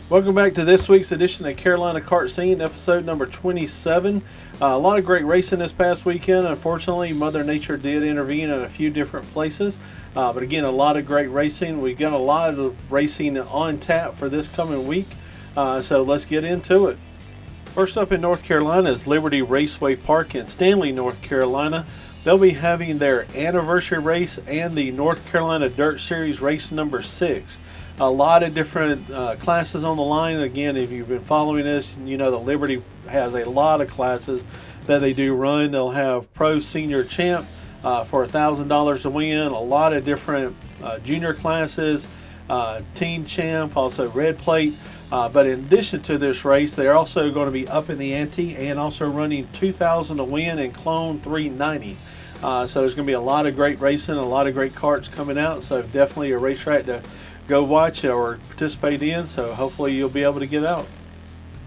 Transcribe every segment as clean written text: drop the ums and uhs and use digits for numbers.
Welcome back to this week's edition of Carolina Kart Scene, episode number 27. A lot of great racing this past weekend. Unfortunately, Mother Nature did intervene in a few different places. But again, a lot of great racing. We've got a lot of racing on tap for this coming week. So let's get into it. First up in North Carolina is Liberty Raceway Park in Stanley, North Carolina. They'll be having their anniversary race and the North Carolina Dirt Series race number 6. A lot of different classes on the line. Again, if you've been following this, you know that Liberty has a lot of classes that they do run. They'll have Pro Senior Champ for $1,000 to win. A lot of different junior classes, Teen Champ, also Red Plate. But in addition to this race, they're also going to be up in the ante and also running $2,000 to win in Clone 390. So there's going to be a lot of great racing, a lot of great karts coming out. So definitely a racetrack to go watch or participate in. So hopefully you'll be able to get out.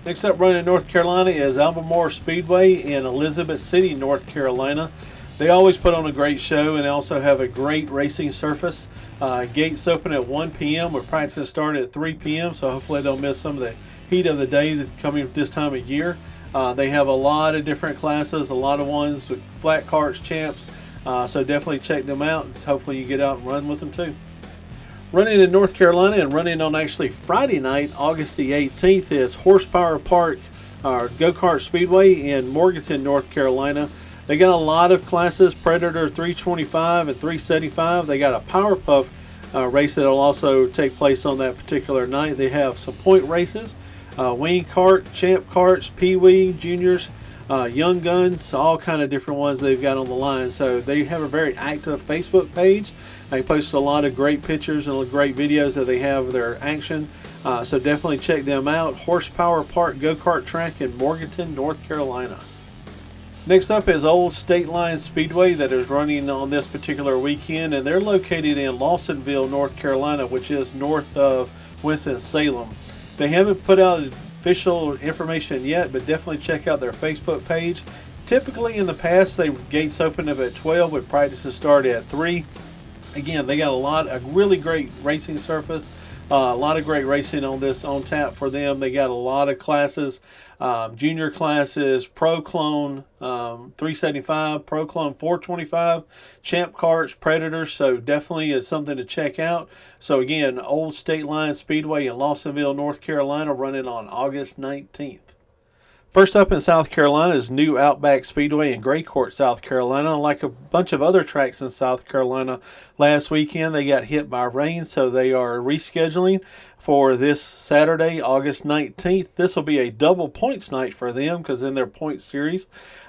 Next up, running in North Carolina is Albemarle Speedway in Elizabeth City, North Carolina. They always put on a great show and also have a great racing surface. Gates open at 1 p.m. with practices start at 3 p.m. So hopefully they'll miss some of the heat of the day that's coming this time of year. They have a lot of different classes, a lot of ones with flat karts, champs. So definitely check them out. Hopefully you get out and run with them too. Running in North Carolina and running on actually Friday night, August the 18th, is Horsepower Park Go-Kart Speedway in Morganton, North Carolina. They got a lot of classes, Predator 325 and 375. They got a Power Puff race that will also take place on that particular night. They have some point races, Wing Kart, Champ Karts, Pee-wee, Juniors, Young Guns, all kind of different ones they've got on the line. So they have a very active Facebook page. They post a lot of great pictures and great videos that they have of their action. So definitely check them out. Horsepower Park Go-Kart Track in Morganton, North Carolina. Next up is Old State Line Speedway that is running on this particular weekend, and they're located in Lawsonville, North Carolina, which is north of Winston-Salem. They haven't put out official information yet, but definitely check out their Facebook page. Typically in the past, they gates open up at 12 with practices start at 3. Again, they got a really great racing surface. A lot of great racing on tap for them. They got a lot of classes, junior classes, Pro Clone 375, Pro Clone 425, Champ Karts, Predators. So definitely is something to check out. So again, Old State Line Speedway in Lawsonville, North Carolina, running on August 19th. First up in South Carolina is New Outback Speedway in Graycourt, South Carolina. Like a bunch of other tracks in South Carolina, last weekend they got hit by rain, so they are rescheduling for this Saturday, August 19th. This will be a double points night for them because in their point series,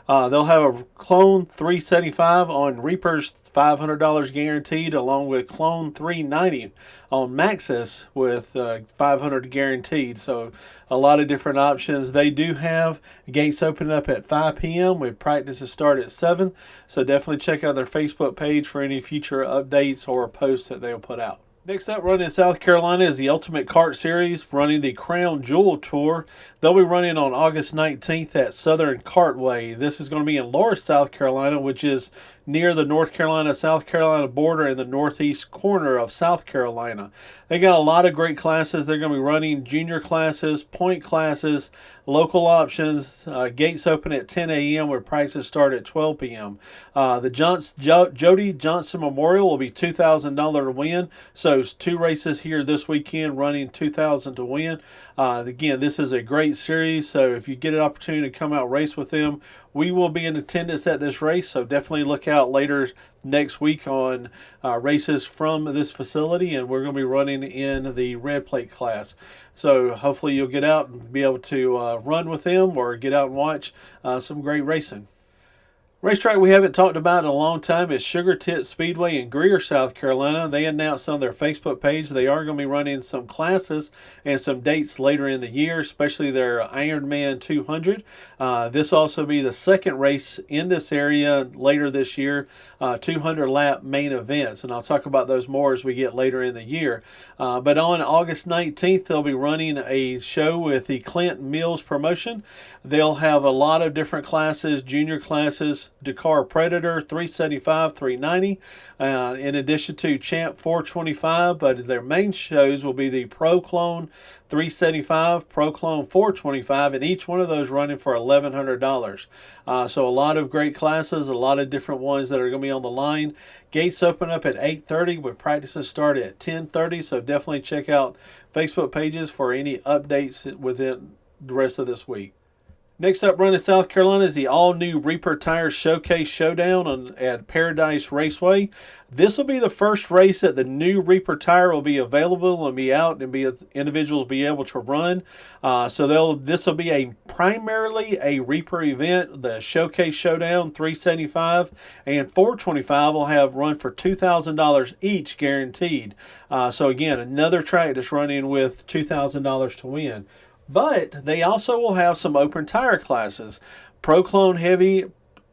they'll have a Clone 375 on Reaper's $500 guaranteed, along with Clone 390 on Maxis with $500 guaranteed. So a lot of different options. They do have gates open up at 5 p.m. with practices start at 7. So definitely check out their Facebook page for any future updates or posts that they'll put out. Next up, running in South Carolina is the Ultimate Kart Series, running the Crown Jewel Tour. They'll be running on August 19th at Southern Kartway. This is going to be in Loris, South Carolina, which is near the North Carolina-South Carolina border in the northeast corner of South Carolina. They got a lot of great classes. They're going to be running junior classes, point classes, local options. Gates open at 10 a.m. where prices start at 12 p.m. The Jody Johnson Memorial will be $2,000 to win. So 2 races here this weekend running $2,000 to win. Again, this is a great series. So if you get an opportunity to come out race with them, we will be in attendance at this race, so definitely look out later next week on races from this facility, and we're going to be running in the red plate class. So hopefully you'll get out and be able to run with them or get out and watch some great racing. Racetrack we haven't talked about in a long time is Sugar Tit Speedway in Greer, South Carolina. They announced on their Facebook page they are going to be running some classes and some dates later in the year, especially their Ironman 200. This will also be the second race in this area later this year, 200 lap main events. And I'll talk about those more as we get later in the year. But on August 19th, they'll be running a show with the Clint Mills promotion. They'll have a lot of different classes, junior classes, Dakar Predator 375, 390, in addition to Champ 425. But their main shows will be the Pro Clone 375, Pro Clone 425, and each one of those running for $1,100. So a lot of great classes, a lot of different ones that are going to be on the line. Gates open up at 8:30 with practices start at 10:30. So definitely check out Facebook pages for any updates within the rest of this week. Next up, running South Carolina is the all-new Reaper Tire Showcase Showdown at Paradise Raceway. This will be the first race that the new Reaper Tire will be available and be out and individuals will be able to run. This will be primarily a Reaper event. The Showcase Showdown 375 and 425 will have run for $2,000 each guaranteed. So again, another track that's running with $2,000 to win. But they also will have some open tire classes. Pro Clone Heavy,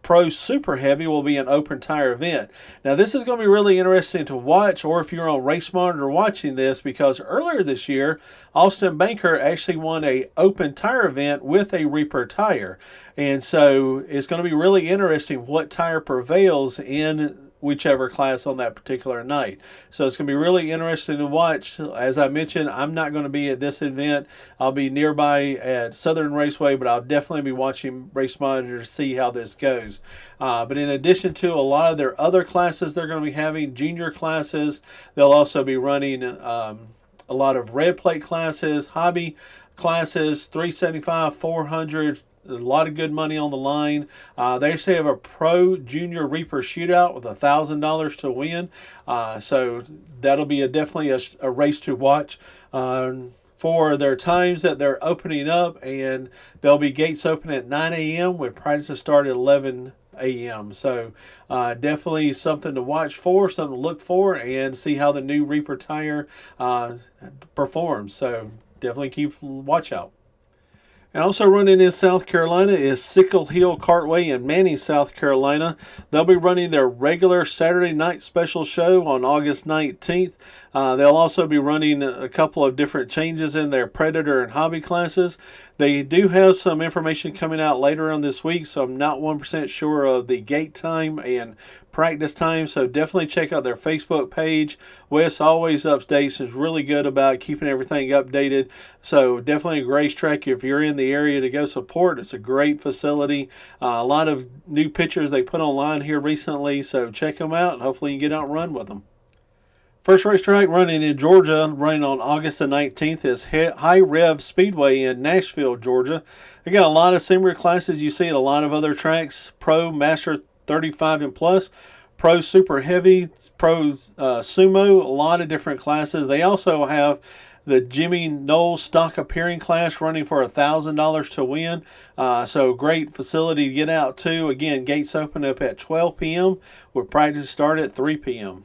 Pro Super Heavy will be an open tire event. Now this is going to be really interesting to watch, or if you're on Race Monitor watching this, because earlier this year, Austin Banker actually won a open tire event with a Reaper tire. And so it's going to be really interesting what tire prevails in whichever class on that particular night. So it's going to be really interesting to watch. As I mentioned, I'm not going to be at this event. I'll be nearby at Southern Raceway, but I'll definitely be watching Race Monitor to see how this goes. But in addition to a lot of their other classes they're going to be having, junior classes, they'll also be running a lot of red plate classes, hobby classes, 375, 400, a lot of good money on the line. They actually have a Pro Junior Reaper Shootout with $1,000 to win. So that'll be definitely a race to watch for their times that they're opening up. And there'll be gates open at 9 a.m. with practices start at 11 a.m. So definitely something to watch for, something to look for, and see how the new Reaper tire performs. So definitely watch out. And also running in South Carolina is Sickle Hill Kartway in Manning, South Carolina. They'll be running their regular Saturday night special show on August 19th. They'll also be running a couple of different changes in their Predator and Hobby classes. They do have some information coming out later on this week, so I'm not 1% sure of the gate time and practice time, so definitely check out their Facebook page. Wes always updates, is really good about keeping everything updated, so definitely a racetrack if you're in the area to go support. It's a great facility. A lot of new pictures they put online here recently, so check them out and hopefully you can get out and run with them. First racetrack running in Georgia, running on August the 19th, is High Rev Speedway in Nashville, Georgia. They got a lot of similar classes you see at a lot of other tracks: Pro, Master 35 and Plus, Pro Super Heavy, Pro Sumo, a lot of different classes. They also have the Jimmy Knowles Stock Appearing class running for $1,000 to win. So great facility to get out to. Again, gates open up at 12 p.m. with practice start at 3 p.m.